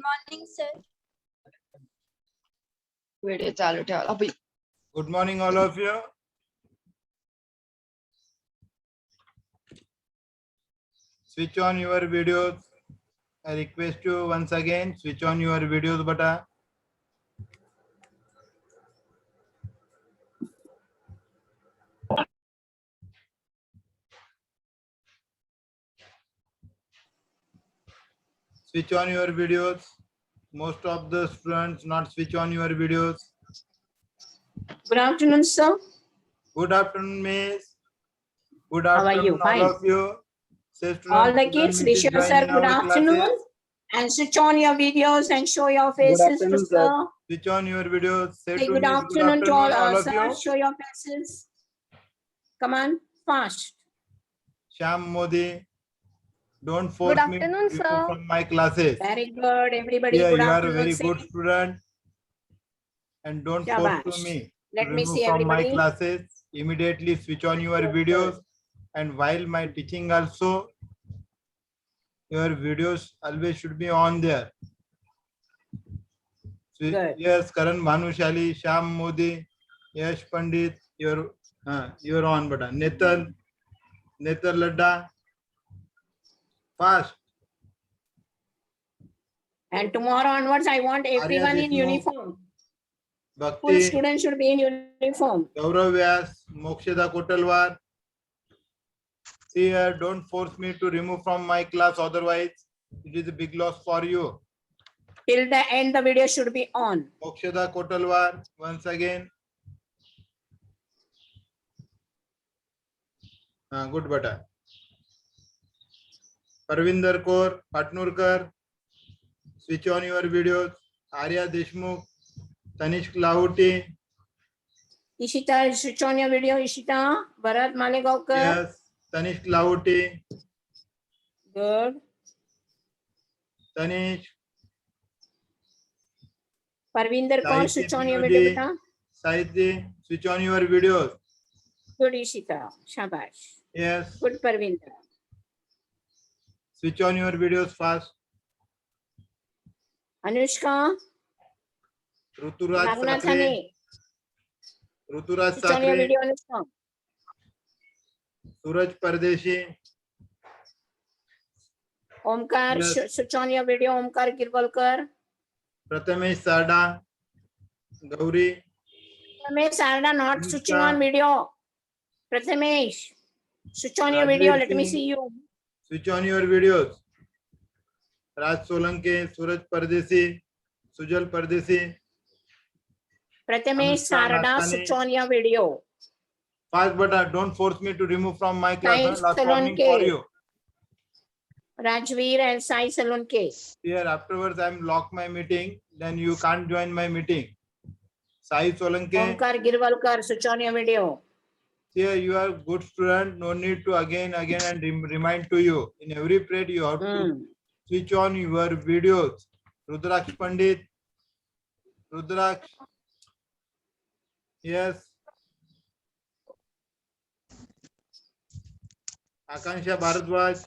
morning, sir. Video चालू ठेवा अभि. Good morning, all of you. Switch on your videos. I request you once again, switch on your videos, bata. Switch on your videos. Most of the students not switch on your videos. Good afternoon, sir. Good afternoon, miss. Good How are afternoon, you? all Fine. of you. Say All the students, kids, students wish you, join sir, in good our afternoon. classes. And switch on your videos and show your faces afternoon, to sir. Switch on your videos. Say Say to good me, afternoon to all of sir. you. Show your faces. Come on, fast. Shyam Modi. Don't Good force me to afternoon, remove sir. from my classes. Very good, everybody. Yeah, Good you are a afternoon. very Say, good student. And don't force to Shabash. me Let to me remove see from my everybody. classes. Immediately switch on your videos. And while my teaching also, your videos always should be on there. Good. Yes, Karan Bhanushali, Shyam Modi, Yash Pandit, you're on button. Netar Ladda, fast. And tomorrow onwards, I want everyone in Deshmukh, uniform. Full Bhakti, students should be in uniform. Gaurav Vyas, Mokshada Kotalwar. See here, don't force me to remove from my class, otherwise it is a big loss for you. Till the end, the video should be on. Mokshada Kotalwar, once again. Good bata. Parvinder Kaur, Patnurkar, switch on your videos. Arya Deshmukh, Tanishq Lahuti. Ishita, switch on your video. Ishita, Bharat Malegaonkar. Yes, Tanishq Lahuti, Good. Tanishq, Parvinder Kaur, Sahitya switch on your video, Binoji, beta. Sahitya, switch on your videos. Good, Ishita. Shabash. Yes, Good, Parvinder. switch on your videos fast. Anushka, Ruturaj Sakre, Nagnathane, Ruturaj switch on your Sakre, video, Anushka. Suraj Pardeshi, Omkar, Yes. switch on your video, Omkar Kirvalkar. Prathamesh Sarda, Gauri, Prathemesh, Sarada, not Anushka. switching on video. Prathemesh, switch on your video, let me Singh, see you. switch on your videos. Raj Solanke, Suraj Pardesi, Sujal Pardesi. Prathemesh, Anushka Sarada, Nastani. switch on your video. Fast, but don't force me to remove from my class. Thanks, Last warning Solanke. for you. Rajveer and Sai Salonke. Here afterwards, I'm lock my meeting. Then you can't join my meeting. Sai Solanke, Omkar Girvalkar, switch on your video. here you are good student. No need to again and remind to you. In every period, you have to switch on your videos. Rudraksh Pandit, Rudraksh. Yes. Akansha Bharadwaj,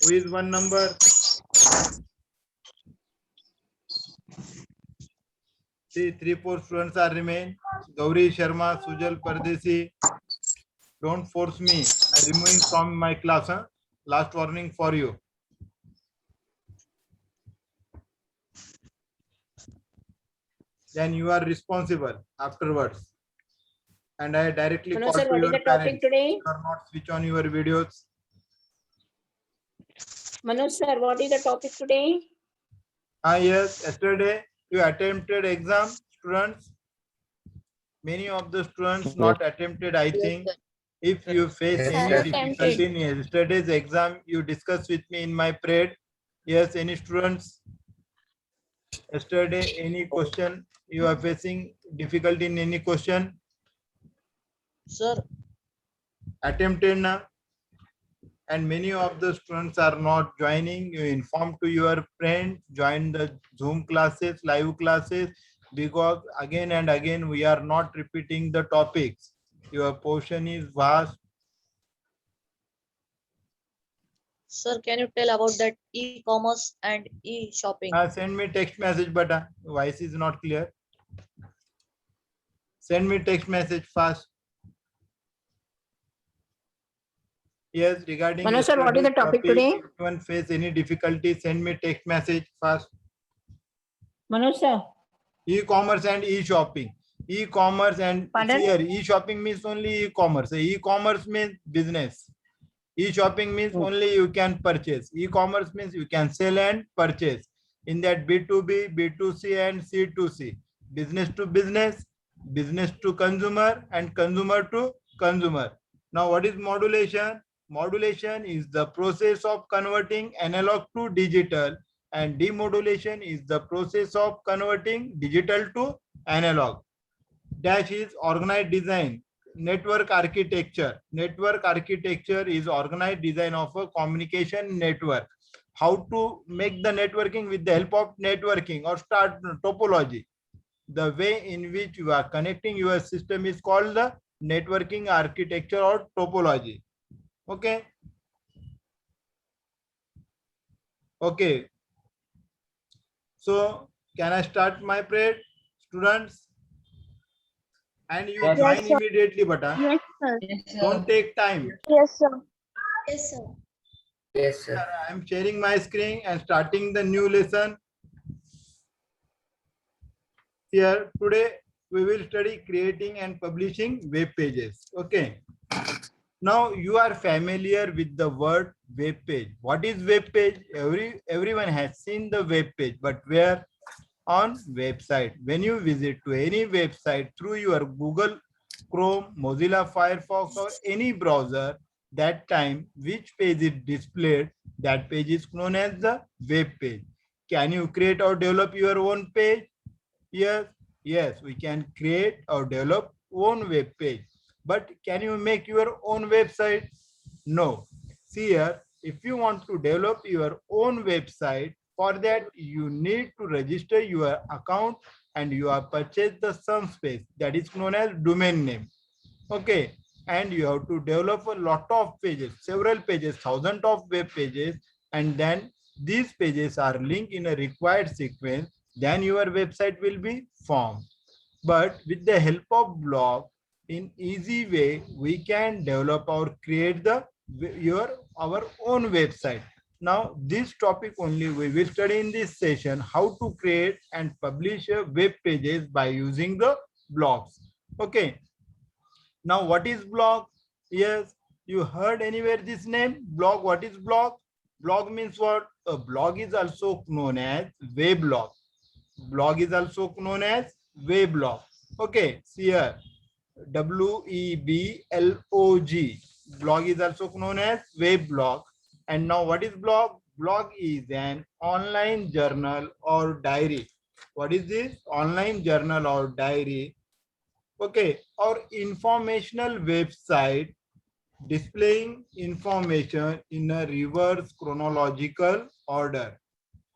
who is one number? See, 3-4 students are remain. Gauri Sharma, Sujal Pardesi. Don't force me. I'm removing from my class. Huh? Last warning for you. Then you are responsible afterwards. And I directly Manoj call sir, to what is your the topic parents. today? You are not switch on your videos. Manoj sir, what is the topic today? Yes, yesterday you attempted exam, students. Many of the students not attempted, I think. If you face Yes, any sir. difficulty in yesterday's exam, you discuss with me in my prayed. Yes, any students? Yesterday, any question you are facing difficulty in any question? Sir, Attempted na? And many of the students are not joining. You inform to your friends, join the Zoom classes, live classes, because again and again we are not repeating the topics. Your portion is vast. Sir, can you tell about that e-commerce and e-shopping? Send me text message, but voice is not clear. Send me text message fast. Yes, regarding Manoj sir, what is the yesterday's topic today? if anyone face any difficulty, send me text message fast. Manoj sir, E-commerce and e-shopping. E-commerce and Pardon? see here, e-shopping means only e-commerce. E-commerce means business. E-shopping means only you can purchase. E-commerce means you can sell and purchase. In that B2B, B2C and C2C. Business to business, business to consumer and consumer to consumer. Now what is modulation? Modulation is the process of converting analog to digital, and demodulation is the process of converting digital to analog. Dash is organized design. Network architecture. Network architecture is organized design of a communication network. How to make the networking with the help of networking or start topology. The way in which you are connecting your system is called the networking architecture or topology. Okay. Okay. So can I start my prep, students? And you Yes, join sir. immediately, bata. Yes, sir. Don't take time. Yes, sir. Yes, sir. Yes, sir. I am sharing my screen and starting the new lesson. Here today we will study creating and publishing web pages. Okay. Now you are familiar with the word web page. What is web page? Everyone has seen the web page, but where? On website. When you visit to any website through your Google Chrome, Mozilla Firefox or any browser, that time which page is displayed, that page is known as the web page. Can you create or develop your own page? Yes, we can create or develop own web page. But can you make your own website? No. See here, if you want to develop your own website, for that you need to register your account and you have purchased the some space that is known as domain name. Okay. And you have to develop a lot of pages, several pages, thousands of web pages, and then these pages are linked in a required sequence. Then your website will be formed. But with the help of blog, in easy way, we can develop or create our own website. Now, this topic only we will study in this session, how to create and publish web pages by using the blogs. Okay. Now, what is blog? Yes, you heard anywhere this name, blog. What is blog? Blog means what? A blog is also known as weblog. Blog is also known as weblog. Okay, see here, W-E-B-L-O-G. Blog is also known as weblog. And now what is blog? Blog is an online journal or diary. What is this? Online journal or diary. Okay, or informational website displaying information in a reverse chronological order.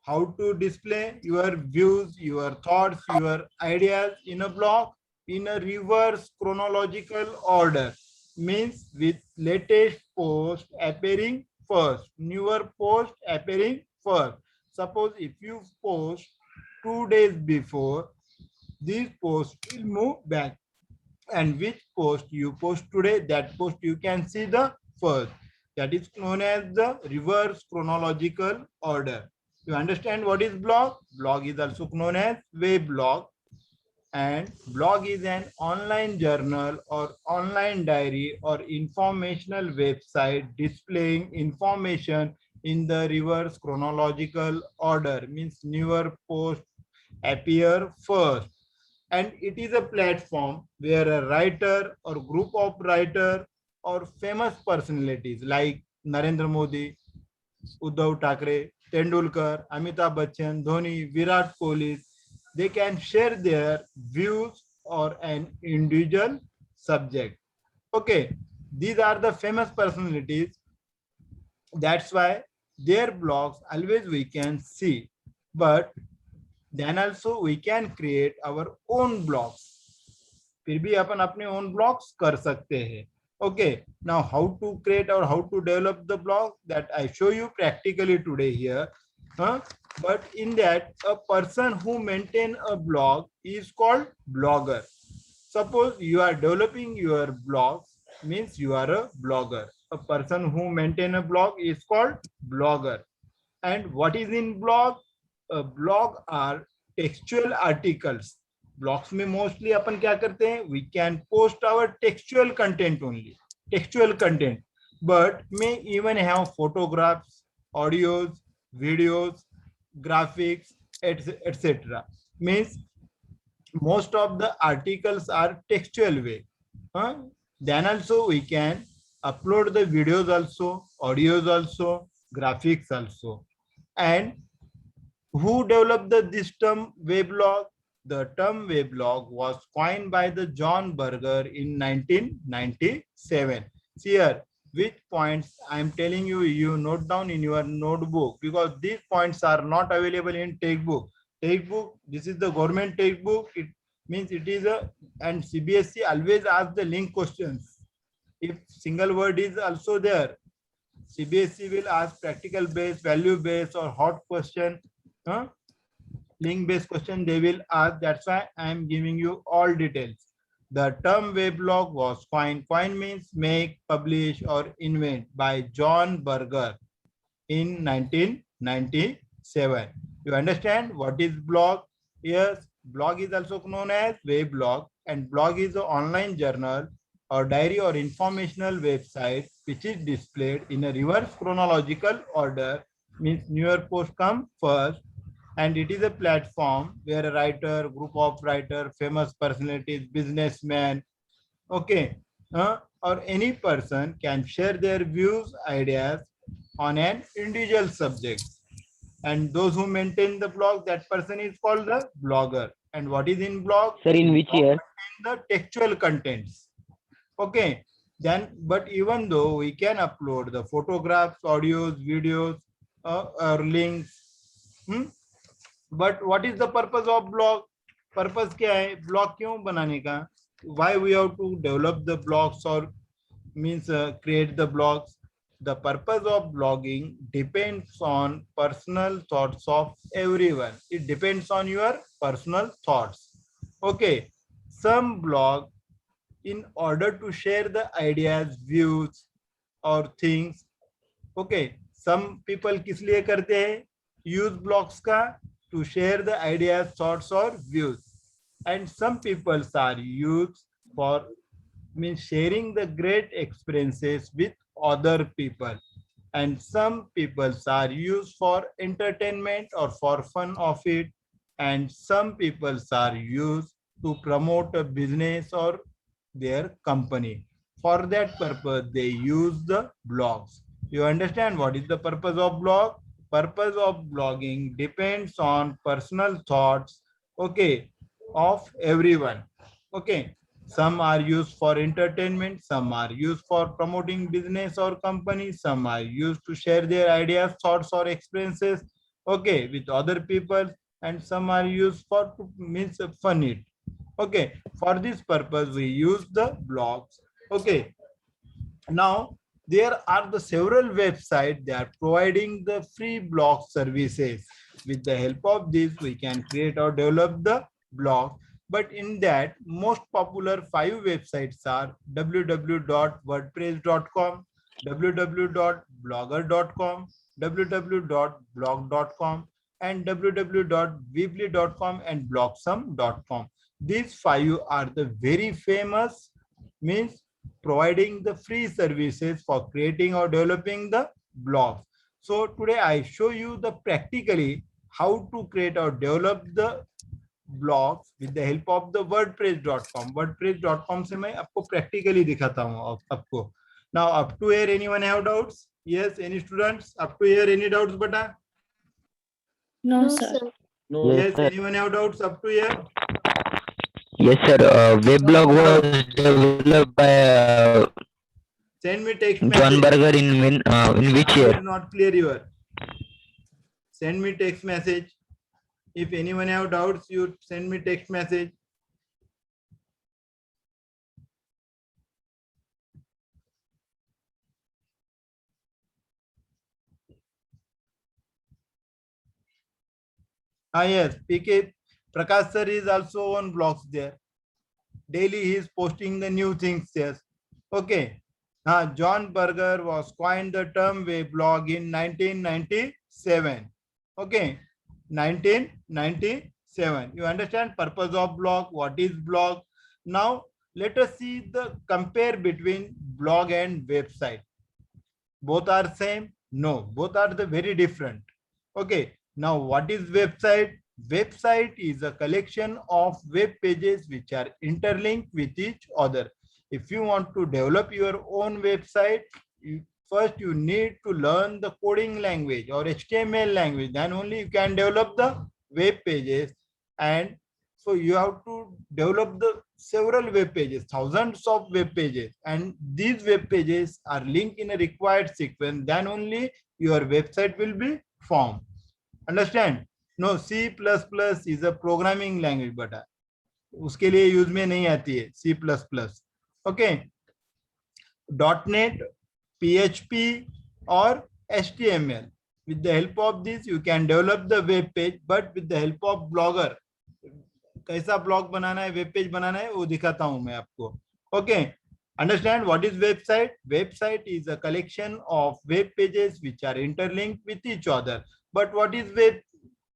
How to display your views, your thoughts, your ideas in a blog in a reverse chronological order. Means with latest post appearing first, newer post appearing first. Suppose if you post 2 days before, this post will move back. And which post you post today, that post you can see the first. That is known as the reverse chronological order. You understand what is blog? Blog is also known as weblog. And blog is an online journal or online diary or informational website displaying information in the reverse chronological order. Means newer posts appear first. And it is a platform where a writer or group of writer or famous personalities like Narendra Modi, Uddhav Thackeray, Tendulkar, Amitabh Bachchan, Dhoni, Virat Kohli, they can share their views or an individual subject. Okay, these are the famous personalities. That's why their blogs always we can see. But then also we can create our own blogs. फिर भी अपन अपने own blogs कर सकते हैं. Okay, now how to create or how to develop the blog, that I show you practically today here. But in that, a person who maintain a blog is called blogger. Suppose you are developing your blog, means you are a blogger. A person who maintain a blog is called blogger. And what is in blog? Blog are textual articles. Blogs में mostly अपन क्या करते हैं? We can post our textual content only. Textual content. But may even have photographs, audios, videos, graphics, etc. Means most of the articles are textual way. Then also we can upload the videos also, audios also, graphics also. And who developed this term weblog? The term weblog was coined by the John Berger in 1997. See here, which points I am telling you, you note down in your notebook, because these points are not available in textbook. Textbook, this is the government textbook. It means it is a, and CBSE always asks the link questions. If single word is also there, CBSE will ask practical based, value based, or hot question, link based question they will ask. That's why I am giving you all details. The term weblog was coined. Coin means make, publish, or invent by John Berger in 1997. You understand what is blog? Yes, blog is also known as weblog, and blog is an online journal or diary or informational website which is displayed in a reverse chronological order, means newer post come first, and it is a platform where a writer, group of writer, famous personalities, businessmen, okay, or any person can share their views, ideas on an individual subject. And those who maintain the blog, that person is called the blogger. And what is in blog? Sir, in which year? The textual contents. Okay, then, but even though we can upload the photographs, audios, videos, or links, but what is the purpose of blog? Purpose क्या है? Blog क्यों बनाने का? Why we have to develop the blogs or means create the blogs? The purpose of blogging depends on personal thoughts of everyone. It depends on your personal thoughts. Okay, some blog, in order to share the ideas, views, or things. Okay, some people किस लिए करते हैं? Use blogs का to share the ideas, thoughts, or views. And some people are used for means sharing the great experiences with other people. And some people are used for entertainment or for fun of it. And some people are used to promote a business or their company. For that purpose, they use the blogs. You understand what is the purpose of blog? Purpose of blogging depends on personal thoughts, okay, of everyone. Okay, some are used for entertainment, some are used for promoting business or company, some are used to share their ideas, thoughts, or experiences, okay, with other people, and some are used for to means fun it. Okay, for this purpose we use the blogs. Okay, now there are the several websites that are providing the free blog services. With the help of this, we can create or develop the blog. But in that, most popular 5 websites are www.wordpress.com, www.blogger.com, www.blog.com, and www.weebly.com and blogsome.com. These 5 are the very famous, means providing the free services for creating or developing the blogs. So today I show you the practically how to create or develop the blogs with the help of the wordpress.com. wordpress.com से मैं आपको practically दिखाता हूँ आपको. Now up to here anyone have doubts? Yes, any students? Up to here any doubts beta? No, sir. No, Yes, sir. anyone have doubts up to here? Yes, sir. Weblog was developed by Send me text John message. Berger in which Sound year? is not clear here. Send me text message. If anyone have doubts, you send me text message. Yes, PK Prakash sir is also on blogs there. Daily he is posting the new things. Yes. Okay. John Berger was coined the term weblog in 1997. Okay. 1997. You understand purpose of blog? What is blog? Now let us see the compare between blog and website. Both are same? No, both are the very different. Okay. Now what is website? Website is a collection of web pages which are interlinked with each other. If you want to develop your own website, first you need to learn the coding language or HTML language. Then only you can develop the web pages. And so you have to develop the several web pages, thousands of web pages, and these web pages are linked in a required sequence. Then only your website will be formed. Understand? No, C++ is a programming language, but उसके लिए use में नहीं आती है C++. Okay. .NET, PHP or HTML. With the help of this, you can develop the web page, but with the help of Blogger, कैसा blog बनाना है, web page बनाना है, वो दिखाता हूं मैं आपको. Okay. Understand what is website? Website is a collection of web pages which are interlinked with each other. But what is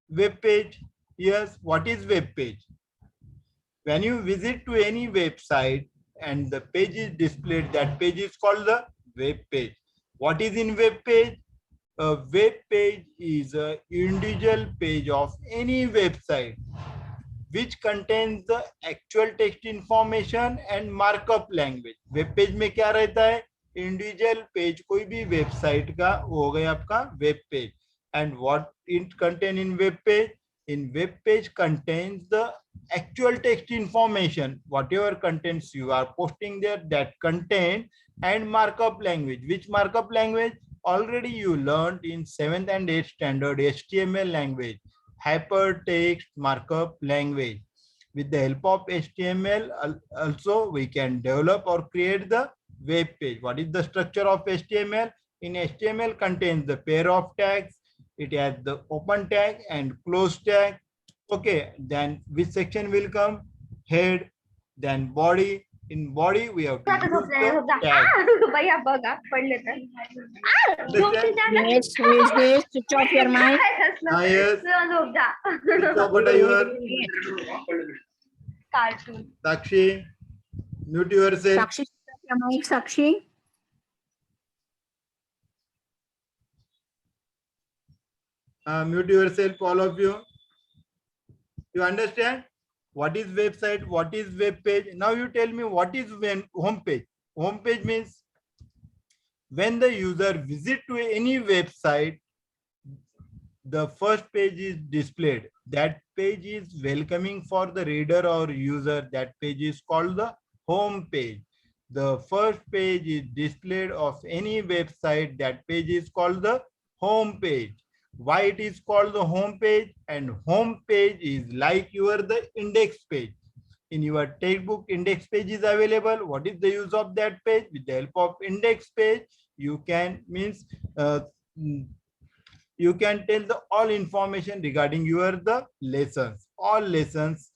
web page? Yes, what is web page? When you visit to any website and the page is displayed, that page is called the web page. What is in web page? A web page is an individual page of any website which contains the actual text information and markup language. Web page में क्या रहता है? Individual page कोई भी website का हो गया आपका web page. And what it contain in web page? In web page contains the actual text information, whatever contents you are posting there, that content, and markup language. Which markup language? Already you learned in 7th and 8th standard HTML language, hypertext markup language. With the help of HTML also we can develop or create the web page. What is the structure of HTML? In HTML contains the pair of tags. It has the open tag and close tag. Okay, then which section will come? Head, then body. In body, we have to use the tag. Yes, who is this? Switch off your mic. Yes. So what are your Sakshi? Mute yourself. Sakshi, switch off your mic, Sakshi. Mute yourself, all of you. You understand what is website, what is web page? Now you tell me what is home page. Home page means when the user visit to any website, the first page is displayed. That page is welcoming for the reader or user. That page is called the home page. The first page is displayed of any website. That page is called the home page. Why it is called the home page? And home page is like the index page. In your textbook, index page is available. What is the use of that page? With the help of index page, you can you can tell the all information regarding the lessons. All lessons,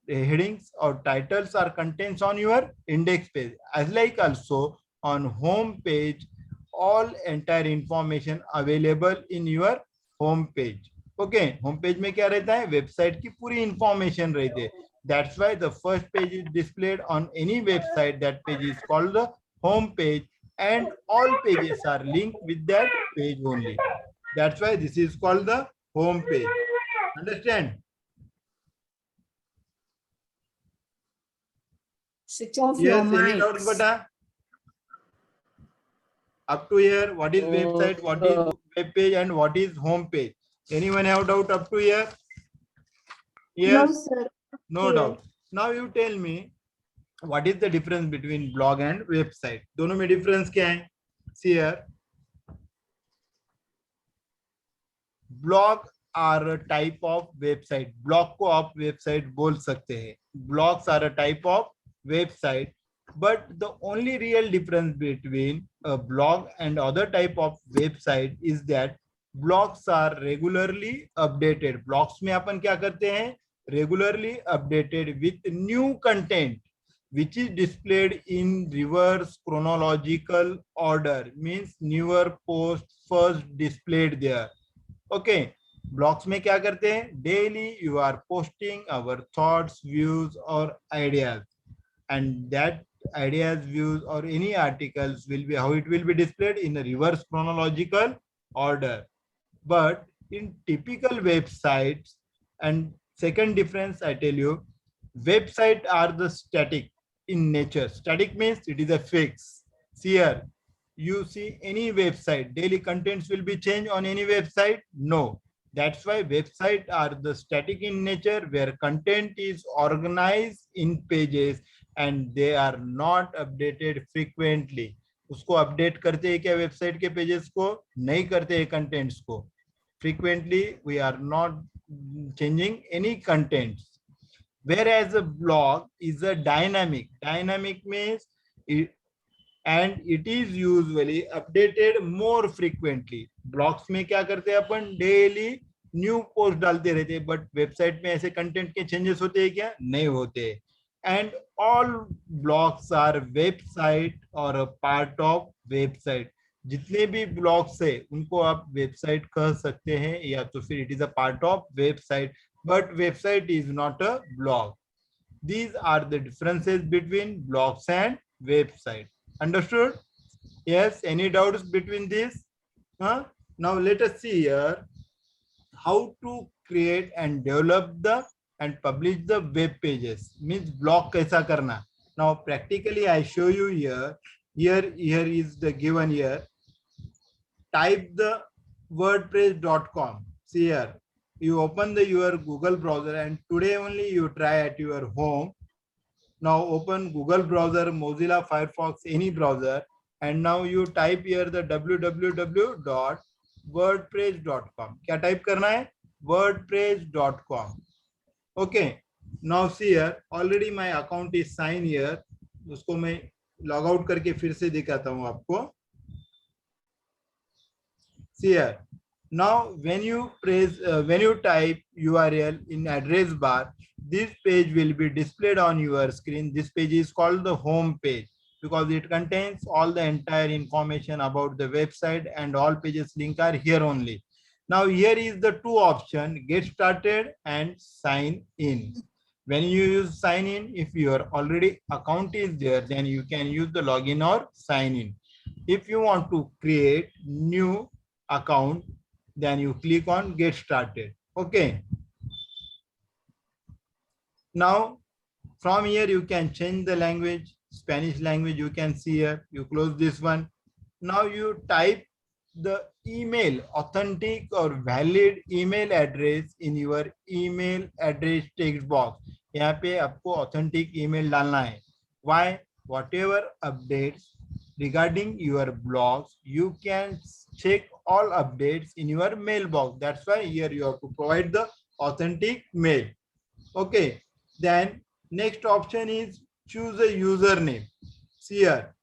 headings or titles are contained on your index page. As like also on home page, all entire information available in your home page. Okay, home page में क्या रहता है? Website की पूरी information रहती है. That's why the first page is displayed on any website. That page is called the home page, and all pages are linked with that page only. That's why this is called the home page. Understand? Switch off your Yes, any doubts, mics. Bata? Up to here, what is website, what is web page, and what is home page? Anyone have doubt up to here? Yes? No, sir. No doubt. Now you tell me what is the difference between blog and website? दोनों में difference क्या है? See here. Blog are a type of website. Blog को आप website बोल सकते हैं. Blogs are a type of website. But the only real difference between a blog and other type of website is that blogs are regularly updated. Blogs में अपन क्या करते हैं, regularly updated with new content which is displayed in reverse chronological order, means newer post first displayed there. Okay, blocks में क्या करते हैं, daily you are posting our thoughts, views or ideas, and that ideas, views or any articles will be, how it will be displayed, in a reverse chronological order. But in typical websites, and second difference I tell you, website are the static in nature. Static means it is a fix. See here, you see any website, daily contents will be changed on any website? No. That's why websites are the static in nature, where content is organized in pages and they are not updated frequently. उसको update करते हैं क्या website के pages को? नहीं करते हैं contents को. Frequently we are not changing any contents. Whereas a blog is a dynamic. Dynamic means it, and it is usually updated more frequently. Blogs में क्या करते हैं अपन, daily new post डालते रहते हैं, but website में ऐसे content के changes होते हैं क्या? नहीं होते. And all blogs are website or a part of website. जितने भी ब्लॉग्स है उनको आप वेबसाइट कह सकते हैं, या तो फिर it is a part of website, but website is not a blog. These are the differences between blogs and website. Understood? Yes, any doubts between this? Now let us see here how to create and develop the and publish the web pages, means blog kaisa karna. Now practically I show you here. Here is the given here. Type the wordpress.com. See here, you open your Google browser, and today only you try at your home. Now open Google browser, Mozilla Firefox, any browser, and now you type here the www.wordpress.com. क्या type करना है? wordpress.com. Okay, now see here, already my account is signed here. उसको मैं log out करके फिर से दिखाता हूँ आपको. See here. Now when you type URL in address bar, this page will be displayed on your screen. This page is called the home page because it contains all the entire information about the website, and all pages link are here only. Now here is the two option, get started and sign in. When you use sign in, if your already account is there, then you can use the login or sign in. If you want to create new account, then you click on get started. Okay. Now from here you can change the language. Spanish language you can see here. You close this one. Now you type the email, authentic or valid email address in your email address text box. यहाँ पे आपको authentic email डालना है. Why? Whatever updates regarding your blogs, you can check all updates in your mailbox. That's why here you have to provide the authentic mail. Okay. Then next option is choose a username. See here,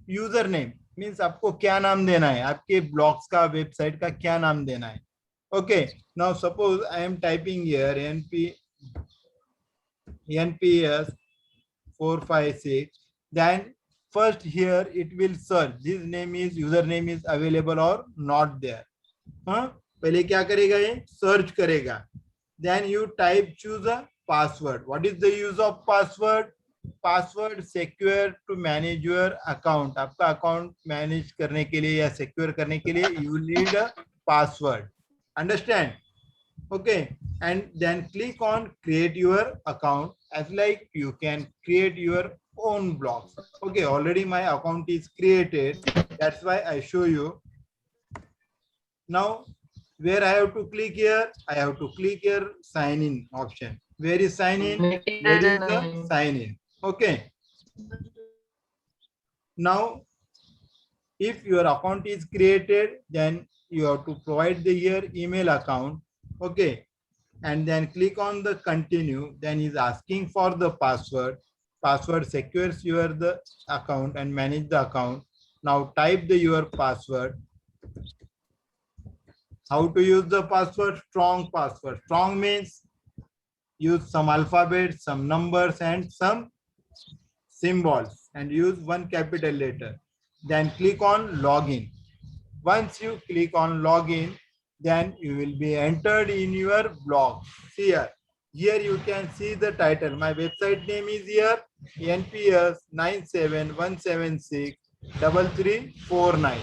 username means आपको क्या नाम देना है, आपके blogs का, website का क्या नाम देना है. Okay. Now suppose I am typing here NPS 456. Then first here it will search this name is, username is available or not there. पहले क्या करेगा, ये search करेगा. Then you type choose a password. What is the use of password? Password secure to manage your account. आपका account manage करने के लिए या secure करने के लिए you need a password. Understand? Okay. And then click on create your account. As like you can create your own blogs. Okay, already my account is created. That's why I show you. Now where I have to click here, I have to click here sign in option. Where is sign in? Where is the sign in? Okay. Now if your account is created, then you have to provide the here email account. Okay. And then click on the continue. Then is asking for the password. Password secures your the account and manage the account. Now type the your password. How to use the password? Strong password. Strong means use some alphabets, some numbers, and some symbols, and use one capital letter. Then click on login. Once you click on login, then you will be entered in your blog. See here. Here you can see the title. My website name is here, NPS 971763349.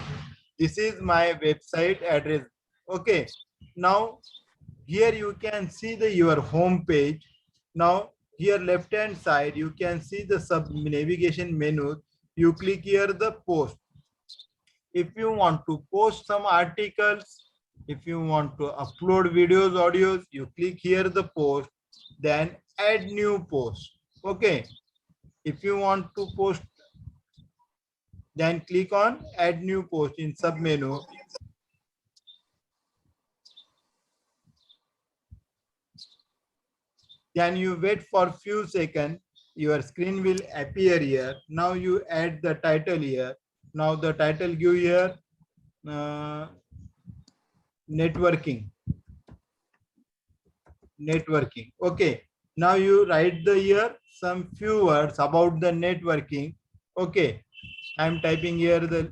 This is my website address. Okay. Now here you can see your home page. Now here left hand side you can see the sub navigation menu. You click here the post. If you want to post some articles, if you want to upload videos, audios, you click here the post, then add new post. Okay. If you want to post, then click on add new post in sub menu. Then you wait for few seconds. Your screen will appear here. Now you add the title here. Now the title give here networking. Networking. Okay. Now you write the here some few words about the networking. Okay. I am typing here the.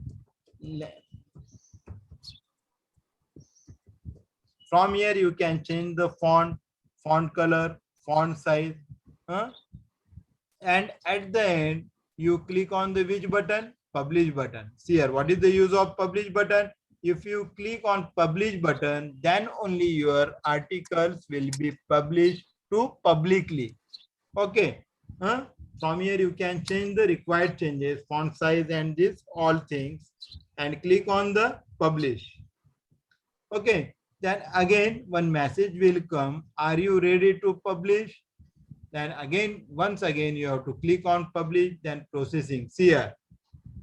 From here you can change the font color, font size. And at the end you click on the which button? Publish button. See here, what is the use of publish button? If you click on publish button, then only your articles will be published to publicly. Okay. From here you can change the required changes, font size and this all things, and click on the publish. Okay. Then again one message will come. Are you ready to publish? Then again, once again, you have to click on publish, then processing. See here.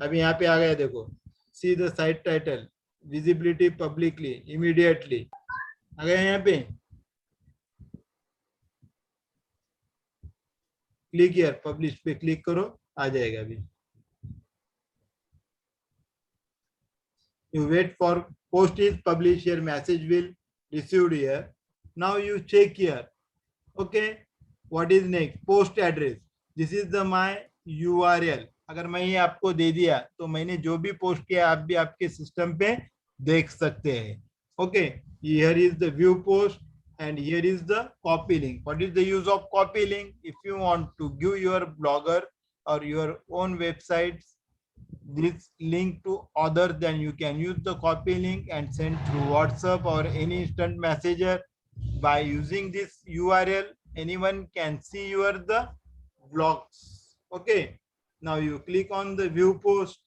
अभी यहाँ पे आ गया देखो. See the site title, visibility publicly, immediately. आ गया यहाँ पे. Click here, publish पे click करो, आ जाएगा अभी. You wait for post is published here, message will received here. Now you check here. Okay. What is next? Post address. This is the my URL. अगर मैं ये आपको दे दिया तो मैंने जो भी पोस्ट किया आप भी आपके सिस्टम पे देख सकते हैं. Okay. Here is the view post and here is the copy link. What is the use of copy link? If you want to give your blogger or your own websites this link to other, then you can use the copy link and send through WhatsApp or any instant messenger. By using this URL, anyone can see your the blogs. Okay. Now you click on the view post.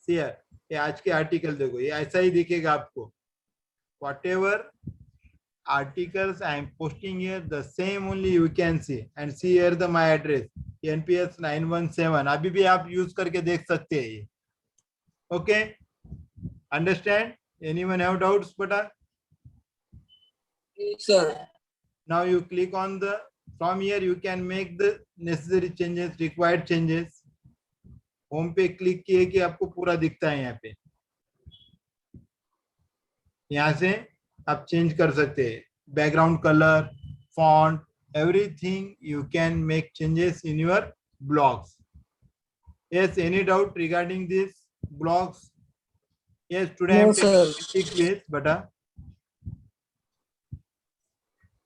See here. ये आज के article देखो, ये ऐसा ही दिखेगा आपको. Whatever articles I am posting here, the same only you can see. And see here the my address, NPS 917. अभी भी आप use करके देख सकते हैं ये. Okay. Understand? Anyone have doubts, beta? Sir. Now you click on the, from here you can make the necessary changes, required changes. Home पे click किए कि आपको पूरा दिखता है यहाँ पे. यहाँ से आप चेंज कर सकते हैं background colour, font, everything you can make changes in your blogs. Yes, any doubt regarding this blogs? Yes, today No, I'm taking sir. quiz, beta.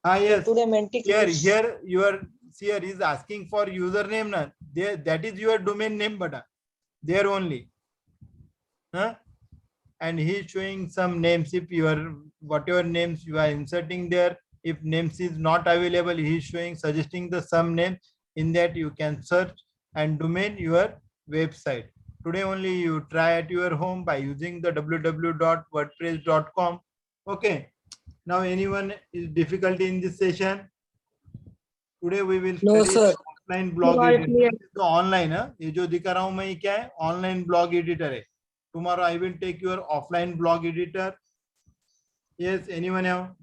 Yes. Today Menti Here quiz. your here is asking for username. Na? There, that is your domain name, beta. There only. And he is showing some names. If your whatever names you are inserting there, if names is not available, he is showing suggesting the some name. In that you can search and domain your website. Today only you try at your home by using the www.wordpress.com. Okay. Now anyone is difficulty in this session? Today we will No, study sir. offline blog All editor. clear. तो online है ये जो दिखा रहा हूं मैं, ये क्या है? ऑनलाइन ब्लॉग एडिटर है. Tomorrow I will take your offline blog editor. Yes, anyone have?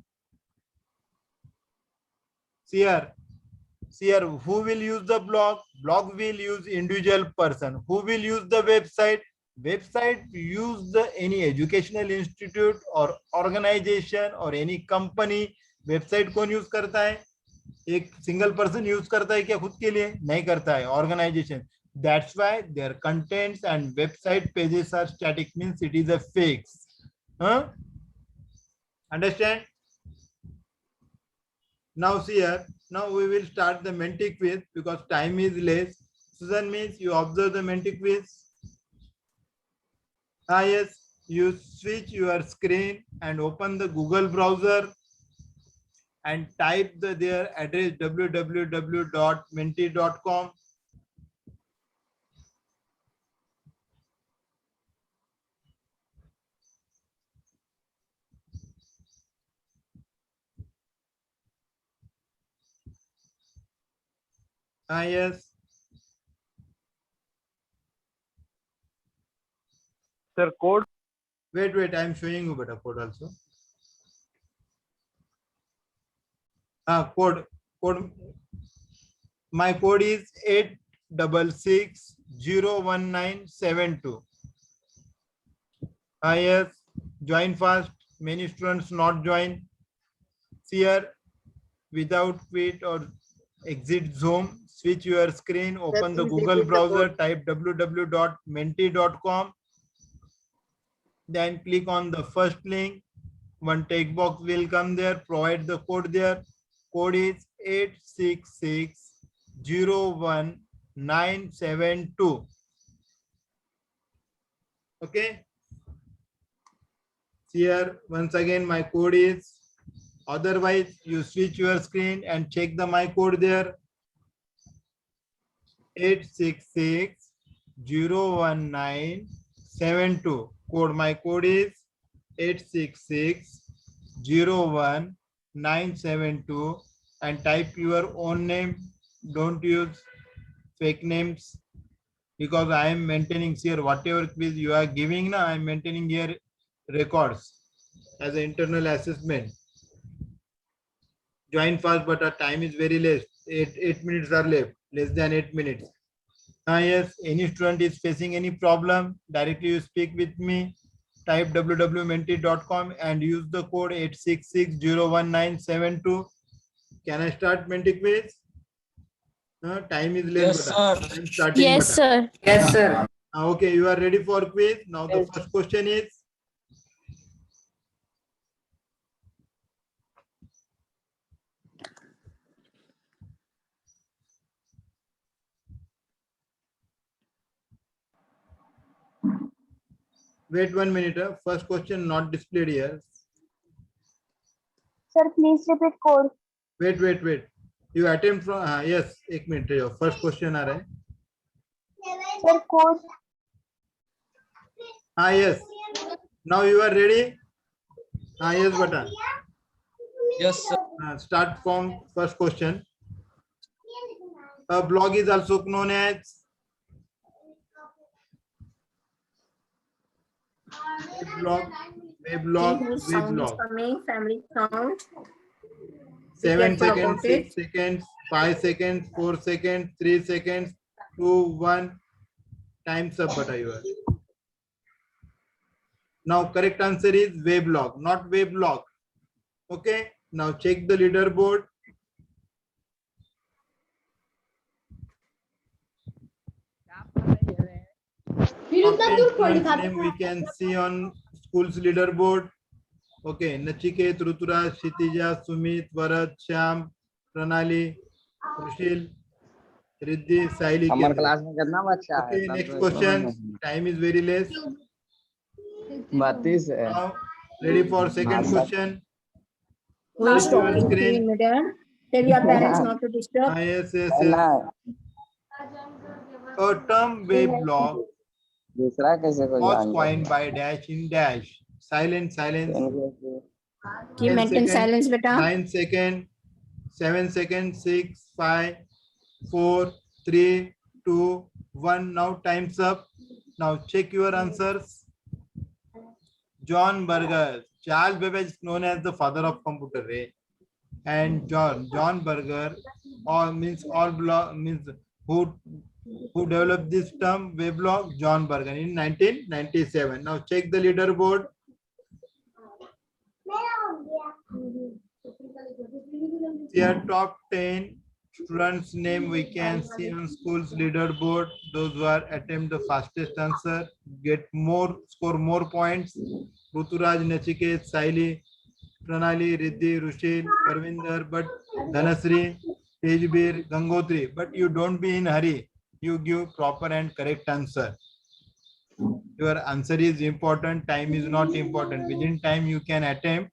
See here, who will use the blog? Blog will use individual person. Who will use the website? website use the any educational institute or organization or any company. Website कौन use करता है? एक single person use करता है क्या खुद के लिए? नहीं करता है, organisation. That's why their contents and website pages are static, means it is a fix. Understand? Now see here, now we will start the Menti quiz because time is less. Susan, means you observe the Menti quiz. Yes, you switch your screen and open the Google browser and type their address www.menti.com. Yes. Sir, code. Wait, I am showing you better code also. Code. My code is 866-01972. Yes, join fast. Many students not join. See here, without quit or exit Zoom, switch your screen, open the Google browser, type www.menti.com. Then click on the first link. One text box will come there. Provide the code there. Code is 866-01972. Okay. Here once again my code is. Otherwise you switch your screen and check the my code there. 866-01972. Code, my code is 866-01972 and type your own name. Don't use fake names because I am maintaining here whatever quiz you are giving now. I am maintaining here records as an internal assessment. Join fast, but our time is very less. 8 minutes are left, less than 8 minutes. Yes, any student is facing any problem, directly you speak with me. Type www.menti.com and use the code 866-01972. Can I start Menti quiz? Time is less. Yes, sir. I'm starting. Yes, sir. Yes, sir. Okay, you are ready for quiz. Now the first question is. Wait 1 minute. First question not displayed here. Sir, please repeat code. Wait. You attempt from yes. 1 minute. Your first question आ रहा है. Sir, code. Yes. Now you are ready. Yes, beta. Yes, sir. Start from first question. A blog is also known as weblog. Sound is coming, family sound. 7 careful seconds, about it. 6 seconds, 5 seconds, 4 seconds, 3 seconds, 2, 1. Time's up, but you are. Now correct answer is weblog, not weblog. Okay. Now check the leaderboard. Name we can see on school's leaderboard. Okay, Nachiket, Rutura, Shitija, Sumit, Varat, Shyam, Pranali, Rushil, Riddhi, Saili. हमारे class में कितना बच्चा है? Okay, next question. Time is very less. 32 है. Now, ready for second question. Who is Switch your talking to screen. you, madam? Tell your parents not to disturb. Yes. पहला A term weblog दूसरा कैसे को was जाएंगे? coined by dash in dash. Silence. Keep 10 maintain seconds, silence, beta. 9 seconds, 7 seconds, 6, 5, 4, 3, 2, 1. Now time's up. Now check your answers. John Burger. Charles Babbage is known as the father of computer, right? And John Burger, all means who Who developed this term weblog? John Bergen in 1997. Now check the leaderboard. Here top 10 students name we can see on school's leaderboard. Those who are attempt the fastest answer get more, score more points. Ruturaj, Nachiket, Saili, Pranali, Riddhi, Rushil, Parvinder, but Dhanasri, Tejbir, Gangotri. But you don't be in hurry. You give proper and correct answer. Your answer is important. Time is not important. Within time you can attempt.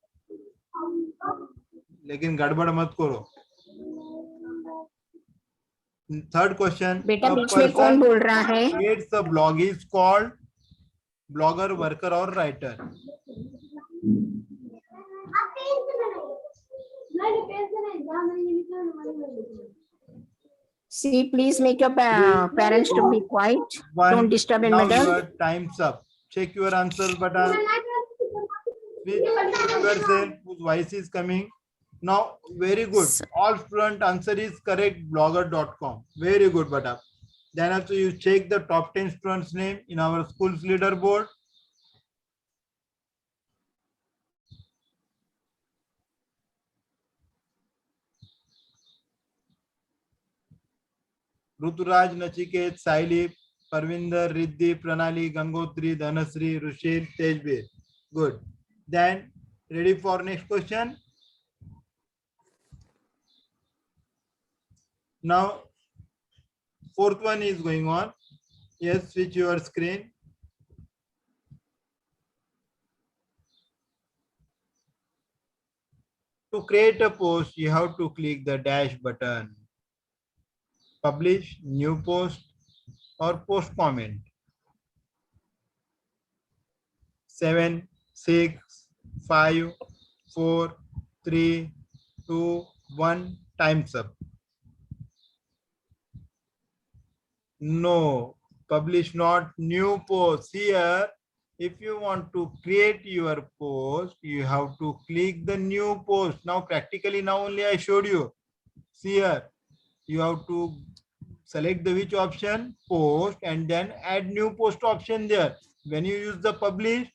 लेकिन गड़बड़ मत करो. Third question. बेटा A बीच में कौन person बोल रहा है? creates a blog is called blogger, worker or writer. See, please make your parents to be quiet. Don't disturb in Now middle. your time's up. Check your answers, beta. Speak yourself whose voice is coming. Now, very good. All student answer is correct. Blogger.com. Very good, beta. Then also you check the top 10 students name in our school's leaderboard. Ruturaj, Nachiket, Saili, Parvinder, Riddhi, Pranali, Gangotri, Dhanasri, Rushil, Tejbir. Good. Then ready for next question. Now fourth one is going on. Yes, switch your screen. To create a post, you have to click the dash button. Publish, new post or post comment. 7, 6, 5, 4, 3, 2, 1. Time's up. No, publish not, new post. Here, if you want to create your post, you have to click the new post. Now, practically now only I showed you. See here, you have to select the which option, post, and then add new post option there. When you use the publish,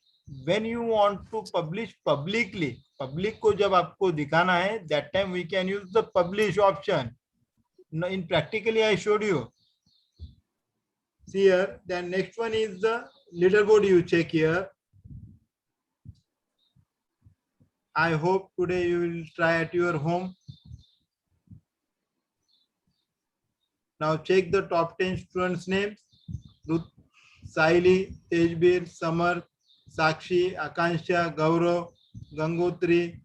when you want to publish publicly, public को जब आपको दिखाना है, that time we can use the publish option. Now, in practically I showed you. See here, then next one is the leaderboard. You check here. I hope today you will try at your home. Now check the top 10 students' names. Saili, Tejbir, Samar, Sakshi, Akansha, Gaurav, Gangotri,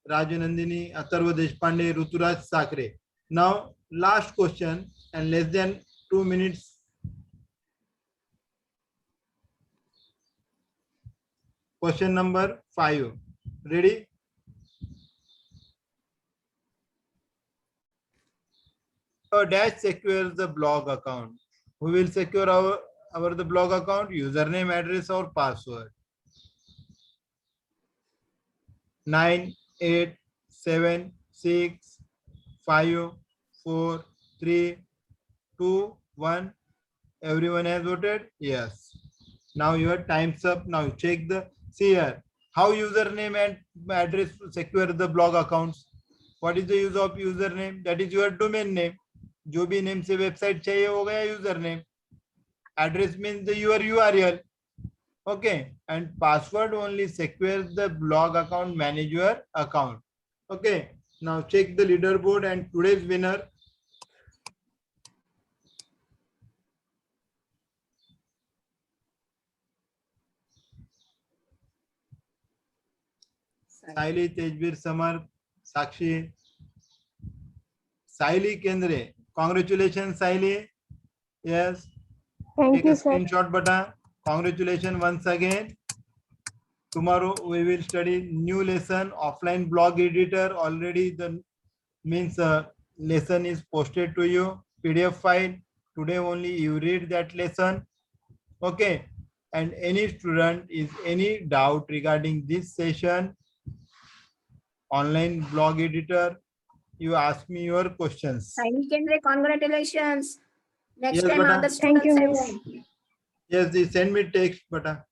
Rajanandini, Atharva Deshpande, Ruturaj, Sakre. Now last question and less than 2 minutes. Question number 5. Ready? A dash secures the blog account. Who will secure our the blog account? Username, address or password. 9, 8, 7, 6, 5, 4, 3, 2, 1. Everyone has voted? Yes. Now your time's up. Now check the, see here, how username and address secure the blog accounts. What is the use of username? That is your domain name. जो भी name से website चाहिए हो गया user name. Address means your URL. Okay. And password only secures the blog account, manage your account. Okay. Now check the leaderboard and today's winner. Saili, Tejbir, Samar, Sakshi, Saili Kendre. Congratulations, Saili. Yes. Thank Take you, a sir. screenshot button. Congratulations once again. Tomorrow we will study new lesson, offline blog editor. Already the means lesson is posted to you, PDF file. Today only you read that lesson. Okay. And any student is any doubt regarding this session, online blog editor, you ask me your questions. Saili Kendre, congratulations. Next Yes, time beta. other Thank you, students miss. say, Yes, they send me text, beta.